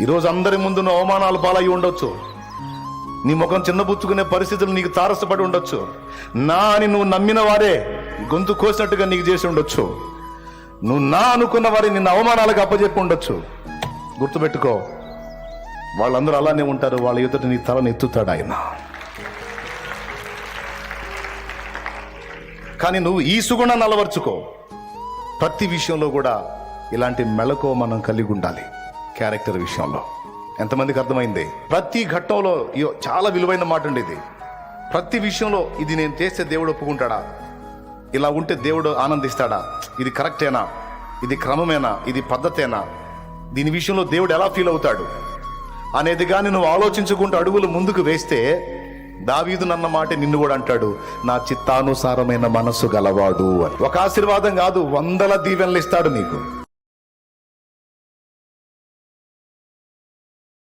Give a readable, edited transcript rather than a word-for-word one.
ఈరోజు అందరి ముందు నువ్వు అవమానాలు పాలయ్యి ఉండొచ్చు. నీ ముఖం చిన్నబుచ్చుకునే పరిస్థితులు నీకు తారసపడి ఉండొచ్చు. నా అని నువ్వు నమ్మిన వారే గొంతు కోసినట్టుగా నీకు చేసి ఉండొచ్చు. నువ్వు నా అనుకున్న వారి నిన్ను అవమానాలకు అప్పచెప్పి ఉండొచ్చు. గుర్తుపెట్టుకో, వాళ్ళందరూ అలానే ఉంటారు. వాళ్ళ ఎదుట నీ తలను ఎత్తుతాడు ఆయన. కానీ నువ్వు ఈ సుగుణాన్ని అలవర్చుకో. ప్రతి విషయంలో కూడా ఇలాంటి మెళకువ మనం కలిగి ఉండాలి. క్యారెక్టర్ విషయంలో ఎంతమందికి అర్థమైంది? ప్రతి ఘట్టంలో చాలా విలువైన మాట అండి ఇది. ప్రతి విషయంలో ఇది నేను చేస్తే దేవుడు ఒప్పుకుంటాడా, ఇలా ఉంటే దేవుడు ఆనందిస్తాడా, ఇది కరెక్టేనా, ఇది క్రమమేనా, ఇది పద్ధతేనా, దీని విషయంలో దేవుడు ఎలా ఫీల్ అవుతాడు అనేది కానీ నువ్వు ఆలోచించుకుంటూ అడుగులు ముందుకు వేస్తే దావీదు నన్న మాట నిన్ను కూడా అంటాడు, నా చిత్తానుసారమైన మనస్సు గలవాడు అని. ఒక ఆశీర్వాదం కాదు, 100 దీవెనలు ఇస్తాడు నీకు.